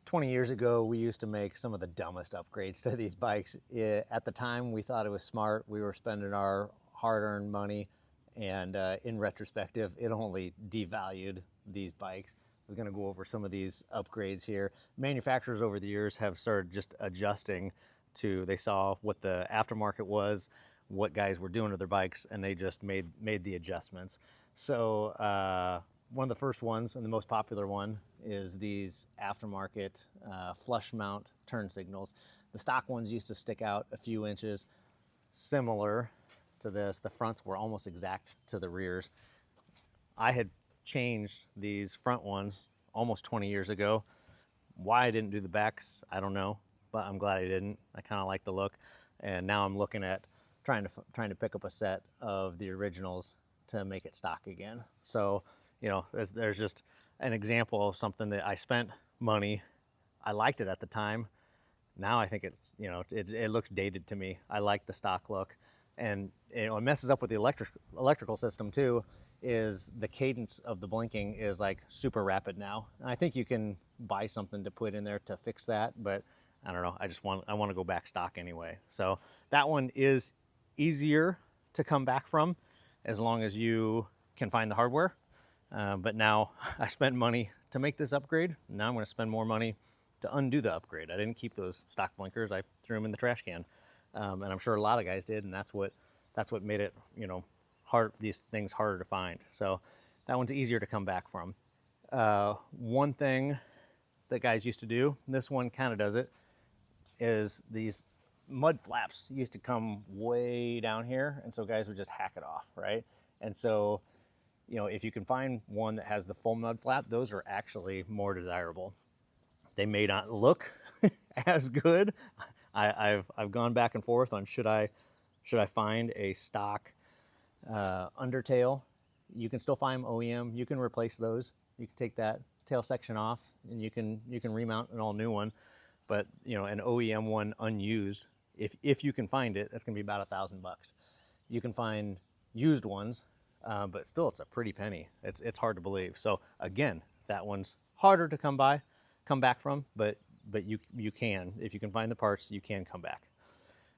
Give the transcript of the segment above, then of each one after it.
20 years ago, we used to make some of the dumbest upgrades to these bikes. At the time, we thought it was smart. We were spending our hard-earned money, and in retrospective, it only devalued these bikes. I was gonna go over some of these upgrades here. Manufacturers over the years have started just adjusting to, they saw what the aftermarket was, what guys were doing to their bikes, and they just made the adjustments. So one of the first ones, and the most popular one, is these aftermarket flush mount turn signals. The stock ones used to stick out a few inches, similar to this. The fronts were almost exact to the rears. I had changed these front ones almost 20 years ago. Why I didn't do the backs, I don't know, but I'm glad I didn't. I kind of like the look, and now I'm looking at trying to pick up a set of the originals to make it stock again. So, you know, there's just an example of something that I spent money. I liked it at the time. Now I think it's, you know, it looks dated to me. I like the stock look, and you know, it messes up with the electrical system too. Is the cadence of the blinking is like super rapid now, and I think you can buy something to put in there to fix that, but I don't know. I want to go back stock anyway. So that one is easier to come back from as long as you can find the hardware. But now I spent money to make this upgrade. Now I'm going to spend more money to undo the upgrade. I didn't keep those stock blinkers. I threw them in the trash can, and I'm sure a lot of guys did. And that's what made it, you know, these things harder to find. So that one's easier to come back from. One thing that guys used to do, this one kind of does it, is these mud flaps used to come way down here, and so guys would just hack it off, right? And so, you know, if you can find one that has the full mud flap, those are actually more desirable. They may not look as good. I've gone back and forth on should I find a stock Undertail. You can still find them OEM. You can replace those. You can take that tail section off, and you can remount an all new one. But you know, an OEM one unused, if you can find it, that's gonna be about $1,000. You can find used ones, but still it's a pretty penny. It's hard to believe. So again, that one's harder to come back from, but you can. If you can find the parts, you can come back.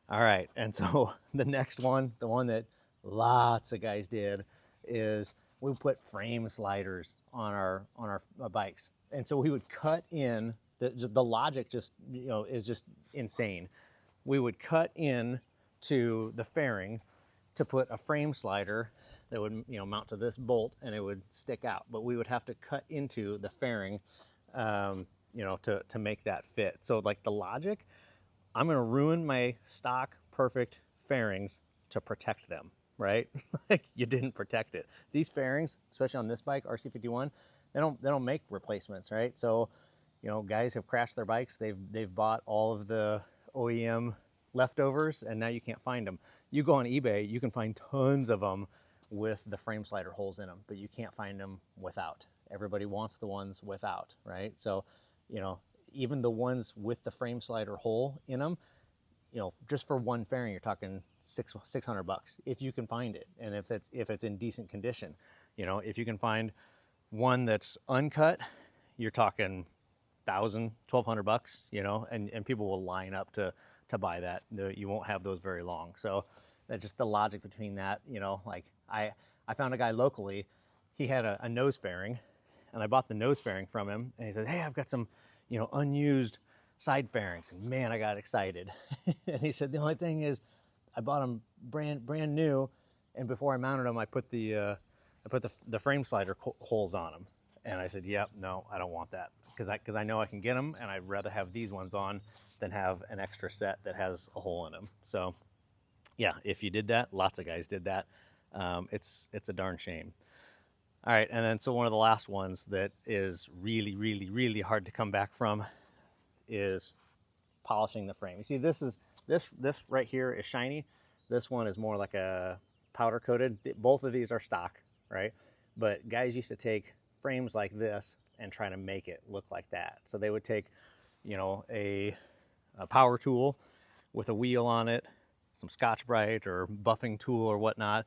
All right, and so the next one, the one that lots of guys did, is we put frame sliders on our bikes. And so we would cut in, the logic just, you know, is just insane. We would cut in to the fairing to put a frame slider that would, you know, mount to this bolt, and it would stick out. But we would have to cut into the fairing, you know, to make that fit. So like the logic, I'm gonna ruin my stock perfect fairings to protect them, right? Like you didn't protect it. These fairings, especially on this bike, RC51, they don't make replacements, right? So, you know, guys have crashed their bikes. They've bought all of the OEM leftovers, and now you can't find them. You go on eBay, you can find tons of them with the frame slider holes in them, but you can't find them without. Everybody wants the ones without, right? So, you know, even the ones with the frame slider hole in them, you know, just for one fairing, you're talking $600 if you can find it, and if it's in decent condition. You know, if you can find one that's uncut, you're talking $1,000, $1,200. You know, and people will line up to buy that. You won't have those very long. So that's just the logic between that. You know, like I found a guy locally. He had a nose fairing, and I bought the nose fairing from him, and he said, "Hey, I've got some, you know, unused side fairings," and man, I got excited. And he said, "The only thing is, I bought them brand new, and before I mounted them, I put the frame slider holes on them." And I said, "Yep, no, I don't want that, because I know I can get them, and I'd rather have these ones on than have an extra set that has a hole in them." So, yeah, if you did that, lots of guys did that. It's a darn shame. All right, and then so one of the last ones that is really, really, really hard to come back from is polishing the frame. You see, this right here is shiny. This one is more like a powder coated. Both of these are stock, right? But guys used to take frames like this and try to make it look like that. So they would take, you know, a power tool with a wheel on it, some Scotch-Brite or buffing tool or whatnot,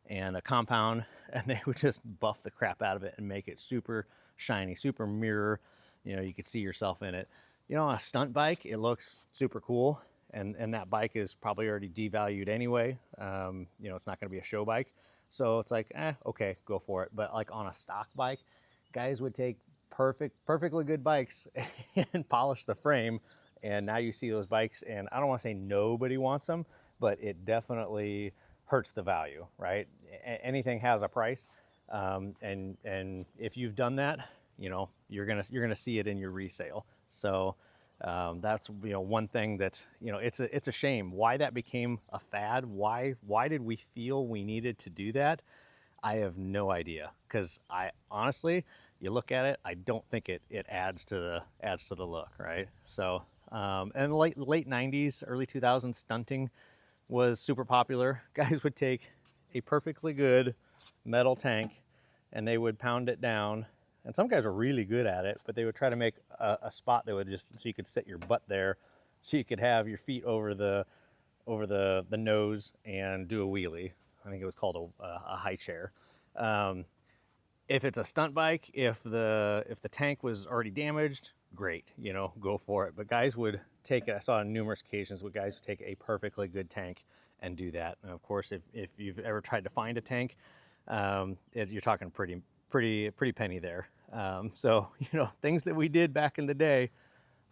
and a compound, and they would just buff the crap out of it and make it super shiny, super mirror, you know, you could see yourself in it. You know, on a stunt bike, it looks super cool, and that bike is probably already devalued anyway. You know, it's not going to be a show bike, so it's like, okay, go for it. But like on a stock bike, guys would take perfectly good bikes and polish the frame, and now you see those bikes, and I don't want to say nobody wants them, but it definitely hurts the value, right? Anything has a price, and if you've done that, you know, you're gonna see it in your resale. So that's, you know, one thing that, you know, it's a shame why that became a fad. Why did we feel we needed to do that? I have no idea, because I honestly, you look at it, I don't think it adds to the look, right? So and late 90s, early 2000s, stunting was super popular. Guys would take a perfectly good metal tank and they would pound it down. And some guys were really good at it, but they would try to make a spot that would just, so you could set your butt there, so you could have your feet over the nose and do a wheelie. I think it was called a high chair. If it's a stunt bike, if the tank was already damaged, great, you know, go for it. But guys would take, I saw on numerous occasions where guys would take a perfectly good tank and do that. And of course, if you've ever tried to find a tank, you're talking pretty penny there. So, you know, things that we did back in the day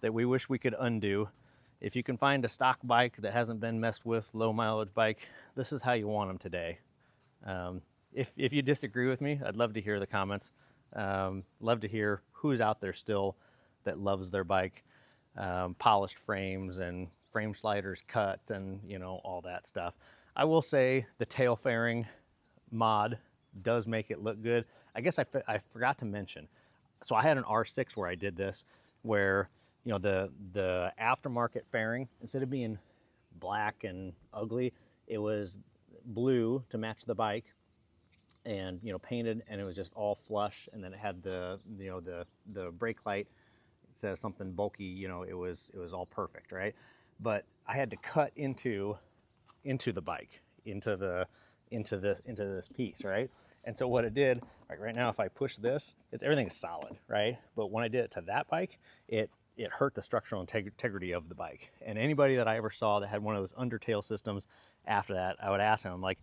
that we wish we could undo. If you can find a stock bike that hasn't been messed with, low mileage bike, this is how you want them today. If you disagree with me, I'd love to hear the comments. Love to hear who's out there still that loves their bike, polished frames and frame sliders cut, and, you know, all that stuff. I will say the tail fairing mod does make it look good. I guess I forgot to mention, so I had an R6 where I did this, where, you know, the aftermarket fairing, instead of being black and ugly, it was blue to match the bike, and, you know, painted, and it was just all flush, and then it had the, you know, the brake light, instead of something bulky, you know, it was all perfect, right? But I had to cut into the bike, into this piece, right? And so what it did, like right now, if I push this, everything's solid, right? But when I did it to that bike, it hurt the structural integrity of the bike. And anybody that I ever saw that had one of those Undertail systems after that, I would ask them, I'm like,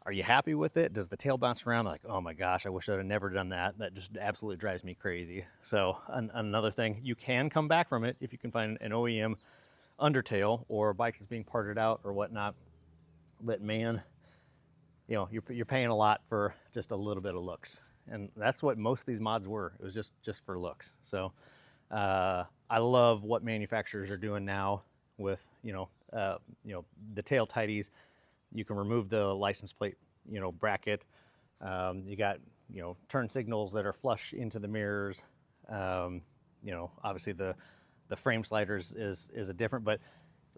are you happy with it? Does the tail bounce around? They're like, oh my gosh, I wish I'd have never done that. That just absolutely drives me crazy. So another thing, you can come back from it if you can find an OEM Undertail or a bike that's being parted out or whatnot. But man, you know, you're paying a lot for just a little bit of looks, and that's what most of these mods were. It was just for looks. So I love what manufacturers are doing now with, you know, the tail tidies. You can remove the license plate, you know, bracket. You got, you know, turn signals that are flush into the mirrors. You know, obviously the frame sliders is a different, but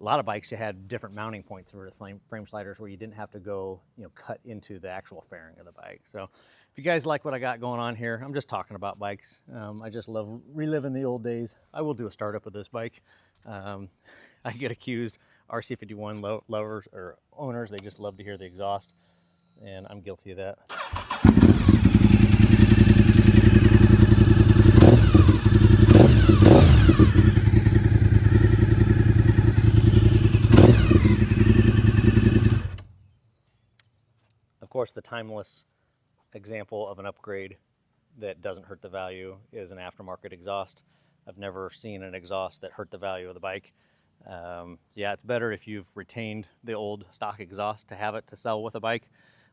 a lot of bikes you had different mounting points for the frame sliders where you didn't have to go, you know, cut into the actual fairing of the bike. So if you guys like what I got going on here, I'm just talking about bikes. I just love reliving the old days. I will do a startup of this bike. I get accused, RC51 lovers or owners, they just love to hear the exhaust, and I'm guilty of that. Of course, the timeless example of an upgrade that doesn't hurt the value is an aftermarket exhaust. I've never seen an exhaust that hurt the value of the bike. So yeah, it's better if you've retained the old stock exhaust to have it to sell with a bike,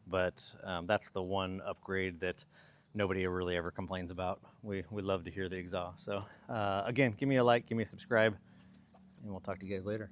but that's the one upgrade that nobody really ever complains about. We love to hear the exhaust. So again, give me a like, give me a subscribe, and we'll talk to you guys later.